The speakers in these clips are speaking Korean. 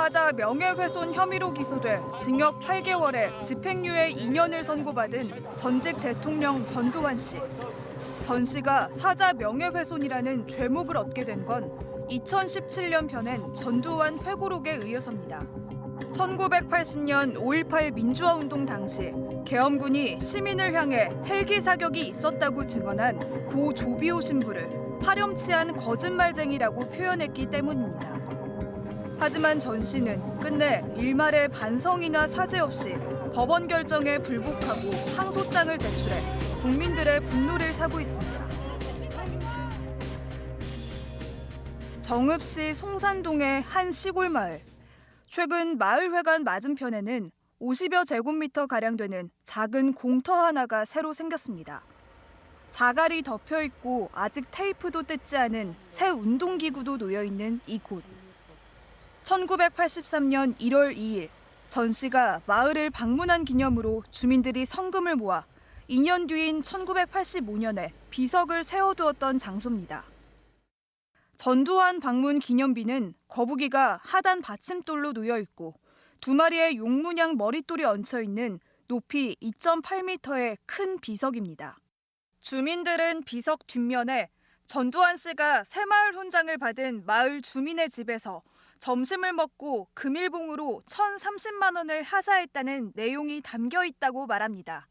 사자 명예훼손 혐의로 기소돼 징역 8개월에 집행유예 2년을 선고받은 전직 대통령 전두환 씨. 전 씨가 사자 명예훼손이라는 죄목을 얻게 된 건 2017년 펴낸 전두환 회고록에 의해서입니다. 1980년 5.18 민주화 운동 당시 계엄군이 시민을 향해 헬기 사격이 있었다고 증언한 고 조비오 신부를 파렴치한 거짓말쟁이라고 표현했기 때문입니다. 하지만 전 씨는 끝내 일말의 반성이나 사죄 없이 법원 결정에 불복하고 항소장을 제출해 국민들의 분노를 사고 있습니다. 정읍시 송산동의 한 시골 마을. 최근 마을회관 맞은편에는 50여 제곱미터가량 되는 작은 공터 하나가 새로 생겼습니다. 자갈이 덮여 있고 아직 테이프도 뜯지 않은 새 운동기구도 놓여 있는 이곳. 1983년 1월 2일 전 씨가 마을을 방문한 기념으로 주민들이 성금을 모아 2년 뒤인 1985년에 비석을 세워두었던 장소입니다. 전두환 방문 기념비는 거북이가 하단 받침돌로 놓여 있고 두 마리의 용문양 머릿돌이 얹혀 있는 높이 2.8m의 큰 비석입니다. 주민들은 비석 뒷면에 전두환 씨가 새마을 훈장을 받은 마을 주민의 집에서 점심을 먹고 금일봉으로 1,030만 원을 하사했다는 내용이 담겨 있다고 말합니다.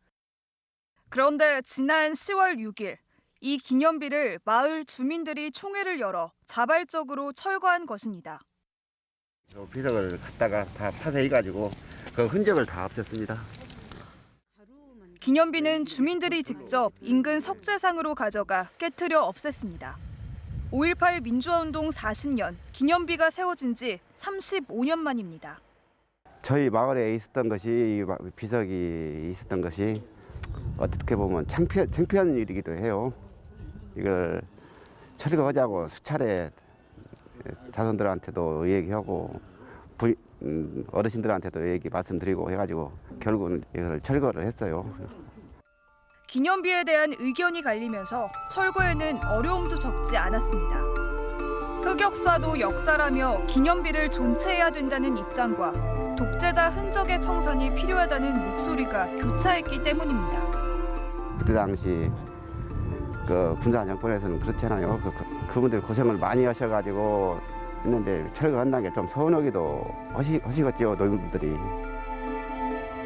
그런데 지난 10월 6일 이 기념비를 마을 주민들이 총회를 열어 자발적으로 철거한 것입니다. 비석을 갖다가 다 파쇄해가지고 그 흔적을 다 없앴습니다. 기념비는 주민들이 직접 인근 석재상으로 가져가 깨트려 없앴습니다. 5.18 민주화운동 40년, 기념비가 세워진 지 35년 만입니다. 저희 마을에 있었던 것이 비석이 있었던 것이 어떻게 보면 창피한 일이기도 해요. 이걸 철거하자고 수차례 자손들한테도 얘기하고 어르신들한테도 얘기 말씀드리고 해가지고 결국은 이걸 철거를 했어요. 기념비에 대한 의견이 갈리면서 철거에는 어려움도 적지 않았습니다. 흑역사도 역사라며 기념비를 존치해야 된다는 입장과 독재자 흔적의 청산이 필요하다는 목소리가 교차했기 때문입니다. 그때 당시 그 군사 정권에서는 그렇잖아요. 그분들 고생을 많이 하셔가지고 있는데 철거한다는 게 좀 서운하기도 하시겠죠, 노인분들이.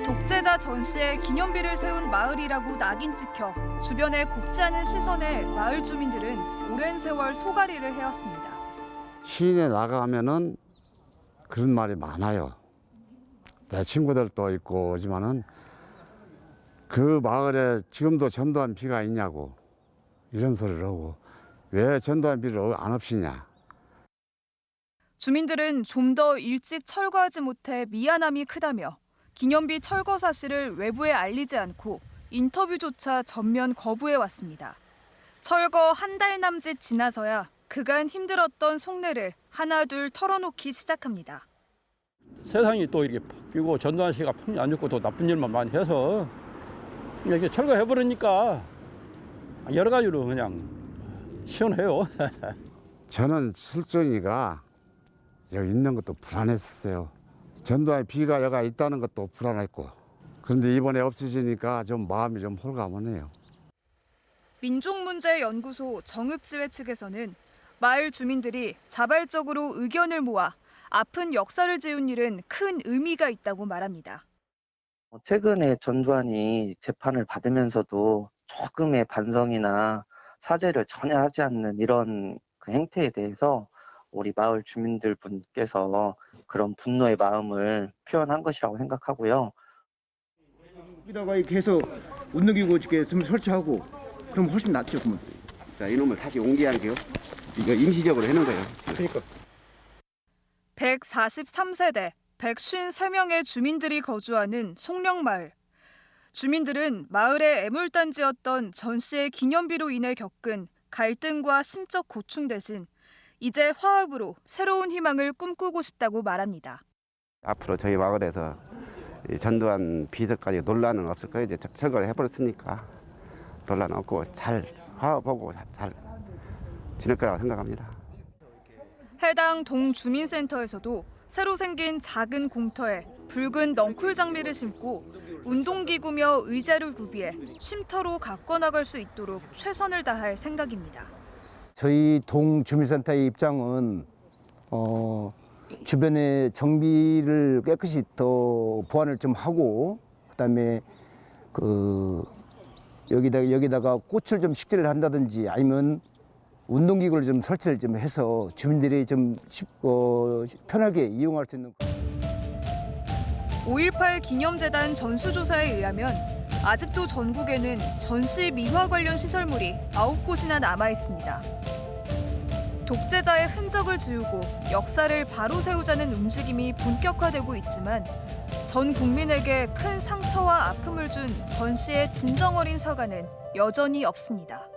독재자 전 씨의 기념비를 세운 마을이라고 낙인 찍혀 주변에 곱지 않은 시선에 마을 주민들은 오랜 세월 소가리를 해왔습니다. 시인에 나가면은 그런 말이 많아요. 내 친구들도 있고 하지만은 그 마을에 지금도 전두환 비가 있냐고 이런 소리를 하고 왜 전두환 비를 안 없이냐. 주민들은 좀 더 일찍 철거하지 못해 미안함이 크다며 기념비 철거 사실을 외부에 알리지 않고 인터뷰조차 전면 거부해왔습니다. 철거 한 달 남짓 지나서야 그간 힘들었던 속내를 하나둘 털어놓기 시작합니다. 세상이 또 이렇게 바뀌고 전두환 씨가 풍이 안 좋고 또 나쁜 일만 많이 해서 이렇게 철거해버리니까 여러 가지로 그냥 시원해요. 저는 실종이가 여기 있는 것도 불안했었어요. 전두환 비가 여기 있다는 것도 불안했고 그런데 이번에 없어지니까 좀 마음이 좀 홀가분해요. 민족문제연구소 정읍지회 측에서는 마을 주민들이 자발적으로 의견을 모아 아픈 역사를 지운 일은 큰 의미가 있다고 말합니다. 최근에 전두환이 재판을 받으면서도 조금의 반성이나 사죄를 전혀 하지 않는 이런 그 행태에 대해서 우리 마을 주민들 분께서 그런 분노의 마음을 표현한 것이라고 생각하고요. 여기다가 계속 운동기구 이렇게 좀 설치하고 그럼 훨씬 낫죠. 그러면. 자, 이놈을 다시 옮겨야 하게요. 이거 임시적으로 해놓은 거예요. 그러니까. 143세대 153명의 주민들이 거주하는 송령마을. 주민들은 마을의 애물단지였던 전 씨의 기념비로 인해 겪은 갈등과 심적 고충 대신 이제 화합으로 새로운 희망을 꿈꾸고 싶다고 말합니다. 앞으로 저희 마을에서 전두환 비석까지 논란은 없을 거예요. 이제 철거를 해버렸으니까 논란 없고 잘 화합하고 잘 지낼 거라고 생각합니다. 해당 동주민센터에서도 새로 생긴 작은 공터에 붉은 넝쿨 장미를 심고 운동기구며 의자를 구비해 쉼터로 갖고 나갈 수 있도록 최선을 다할 생각입니다. 저희 동주민센터의 입장은 주변의 정비를 깨끗이 더 보완을 좀 하고 그다음에 여기다가 꽃을 좀 식재를 한다든지 아니면 운동기구를 좀 설치를 좀 해서 주민들이 좀 편하게 이용할 수 있는. 5.18 기념재단 전수조사에 의하면 아직도 전국에는 전시 미화 관련 시설물이 9곳이나 남아 있습니다. 독재자의 흔적을 지우고 역사를 바로 세우자는 움직임이 본격화되고 있지만 전 국민에게 큰 상처와 아픔을 준 전시의 진정 어린 서가는 여전히 없습니다.